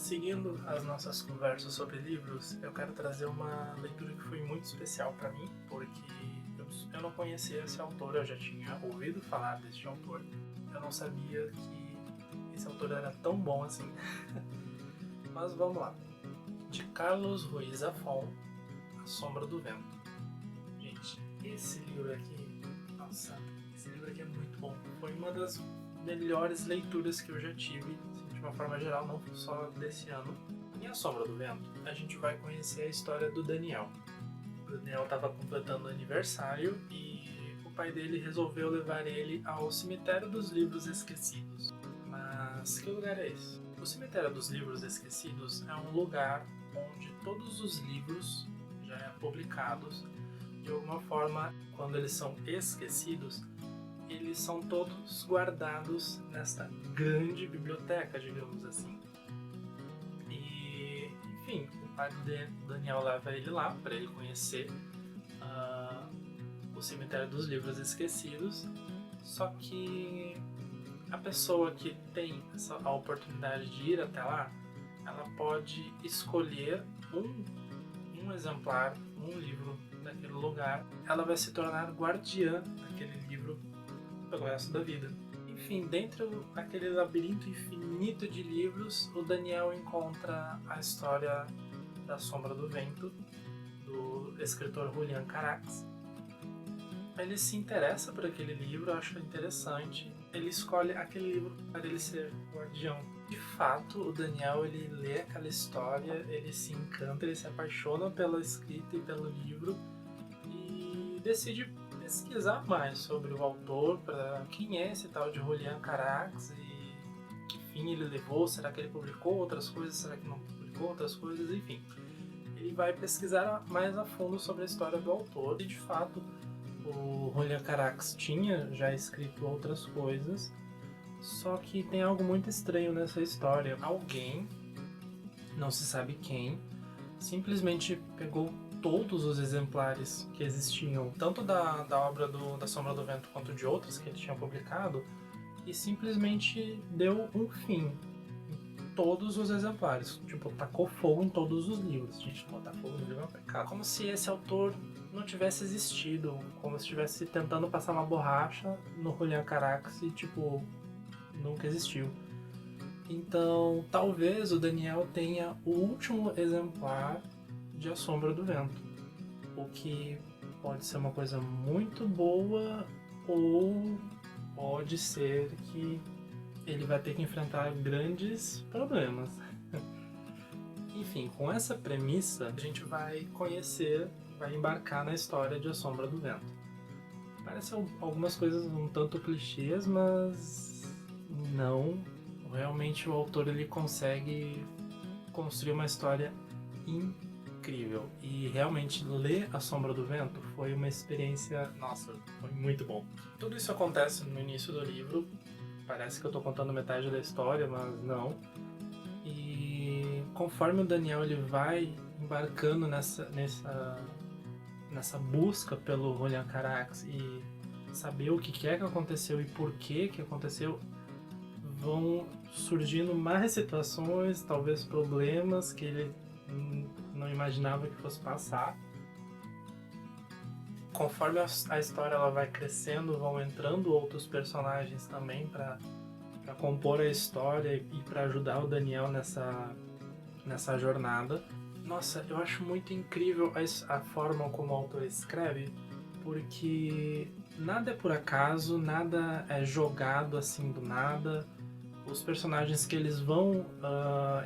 Seguindo as nossas conversas sobre livros, eu quero trazer uma leitura que foi muito especial para mim, porque eu não conhecia esse autor, eu já tinha ouvido falar deste autor. Eu não sabia que esse autor era tão bom assim. Mas vamos lá. De Carlos Ruiz Zafón, A Sombra do Vento. Gente, esse livro aqui, nossa, esse livro aqui é muito bom. Foi uma das melhores leituras que eu já tive, assim, de uma forma geral, não só desse ano. Em A Sombra do Vento, a gente vai conhecer a história do Daniel. O Daniel estava completando aniversário e o pai dele resolveu levar ele ao Cemitério dos Livros Esquecidos. Mas que lugar é esse? O Cemitério dos Livros Esquecidos é um lugar onde todos os livros já publicados, de alguma forma, quando eles são esquecidos, eles são todos guardados nesta grande biblioteca, digamos assim. E, enfim, o pai do Daniel leva ele lá para ele conhecer o Cemitério dos Livros Esquecidos. Só que a pessoa que tem a oportunidade de ir até lá, ela pode escolher um exemplar, um livro daquele lugar. Ela vai se tornar guardiã daquele livro pelo resto da vida. Enfim, dentro daquele labirinto infinito de livros, o Daniel encontra a história da Sombra do Vento, do escritor Julian Carax. Ele se interessa por aquele livro, acha interessante. Ele escolhe aquele livro para ele ser guardião. De fato, o Daniel, ele lê aquela história, ele se encanta, ele se apaixona pela escrita e pelo livro e decide pesquisar mais sobre o autor, para quem é esse tal de Julian Carax e que fim ele levou, será que ele publicou outras coisas, será que não publicou outras coisas, enfim. Ele vai pesquisar mais a fundo sobre a história do autor e, de fato, o Julian Carax tinha já escrito outras coisas, só que tem algo muito estranho nessa história. Alguém, não se sabe quem, simplesmente pegou todos os exemplares que existiam, tanto da obra da Sombra do Vento quanto de outras que ele tinha publicado, e simplesmente deu um fim em todos os exemplares. Tipo, tacou fogo em todos os livros. Gente, botar fogo no livro é um pecado. Como se esse autor não tivesse existido, como se estivesse tentando passar uma borracha no Julian Carax e, tipo, nunca existiu. Então, talvez o Daniel tenha o último exemplar de A Sombra do Vento, o que pode ser uma coisa muito boa ou pode ser que ele vai ter que enfrentar grandes problemas. Enfim, com essa premissa, a gente vai embarcar na história de A Sombra do Vento. Parece algumas coisas um tanto clichês, mas não. Realmente o autor ele consegue construir uma história incrível. E realmente ler A Sombra do Vento foi uma experiência, nossa, foi muito bom. Tudo isso acontece no início do livro. Parece que eu tô contando metade da história, mas não. E conforme o Daniel ele vai embarcando nessa busca pelo Julian Carax e saber o que é que aconteceu e por que aconteceu, vão surgindo mais situações, talvez problemas que ele não imaginava que fosse passar. Conforme a história ela vai crescendo, vão entrando outros personagens também para compor a história e para ajudar o Daniel nessa jornada. Nossa, eu acho muito incrível a forma como o autor escreve, porque nada é por acaso, nada é jogado assim do nada. Os personagens que eles vão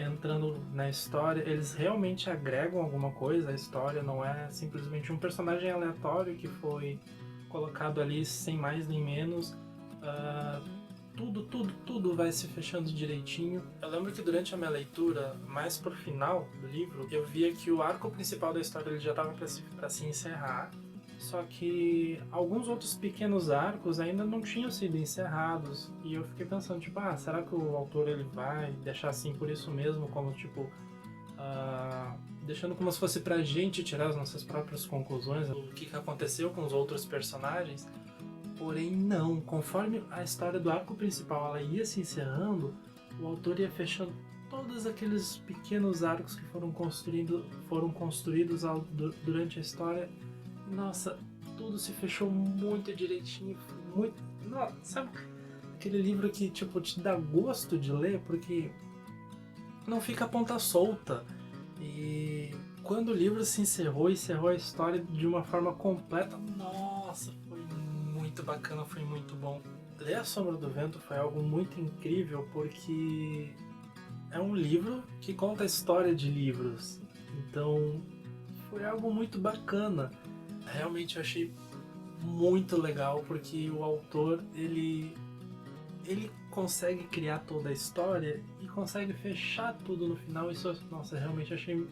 entrando na história, eles realmente agregam alguma coisa à história, não é simplesmente um personagem aleatório que foi colocado ali sem mais nem menos. Tudo vai se fechando direitinho. Eu lembro que durante a minha leitura, mais pro final do livro, eu via que o arco principal da história ele já estava para se encerrar, só que alguns outros pequenos arcos ainda não tinham sido encerrados, e eu fiquei pensando, tipo, será que o autor ele vai deixar assim por isso mesmo, como tipo, deixando como se fosse pra gente tirar as nossas próprias conclusões, o que aconteceu com os outros personagens? Porém não, conforme a história do arco principal ela ia se encerrando, o autor ia fechando todos aqueles pequenos arcos que foram construídos durante a história. Nossa, tudo se fechou muito direitinho, muito... Nossa, sabe aquele livro que tipo te dá gosto de ler porque não fica a ponta solta. E quando o livro se encerrou a história de uma forma completa, nossa, foi muito bacana, foi muito bom. Ler A Sombra do Vento foi algo muito incrível porque é um livro que conta a história de livros. Então foi algo muito bacana. Realmente eu achei muito legal porque o autor ele consegue criar toda a história e consegue fechar tudo no final. Isso, nossa, realmente achei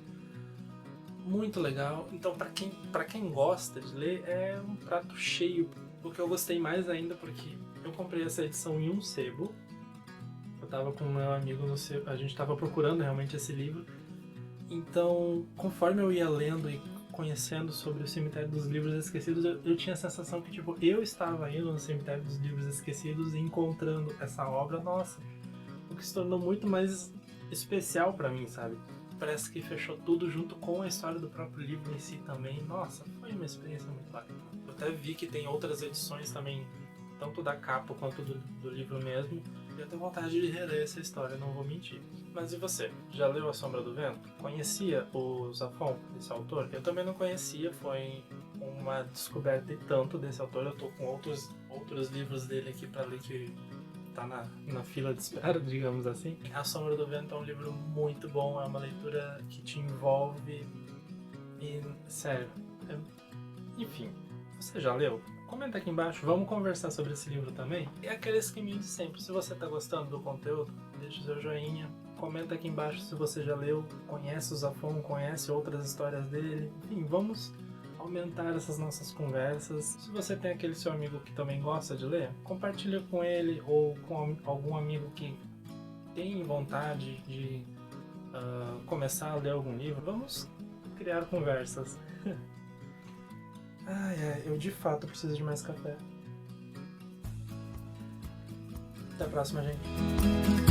muito legal. Então para quem gosta de ler é um prato cheio. O que eu gostei mais ainda porque eu comprei essa edição em um sebo. Eu tava com o meu amigo no sebo, a gente tava procurando realmente esse livro. Então, conforme eu ia lendo e conhecendo sobre o Cemitério dos Livros Esquecidos, eu tinha a sensação que tipo, eu estava indo no Cemitério dos Livros Esquecidos e encontrando essa obra, nossa, o que se tornou muito mais especial pra mim, sabe? Parece que fechou tudo junto com a história do próprio livro em si também. Nossa, foi uma experiência muito bacana. Eu até vi que tem outras edições também, tanto da capa quanto do livro mesmo. Eu tenho vontade de reler essa história, não vou mentir. Mas e você? Já leu A Sombra do Vento? Conhecia o Zafón, esse autor? Eu também não conhecia, foi uma descoberta e tanto desse autor. Eu tô com outros livros dele aqui pra ler que tá na fila de espera, digamos assim. A Sombra do Vento é um livro muito bom, é uma leitura que te envolve e, sério, enfim, você já leu? Comenta aqui embaixo, vamos conversar sobre esse livro também. E aquele esqueminho de sempre, se você tá gostando do conteúdo, deixa o seu joinha, comenta aqui embaixo se você já leu, conhece o Zafón, conhece outras histórias dele, enfim, vamos aumentar essas nossas conversas. Se você tem aquele seu amigo que também gosta de ler, compartilha com ele ou com algum amigo que tem vontade de começar a ler algum livro. Vamos criar conversas. Ai, eu de fato preciso de mais café. Até a próxima, gente.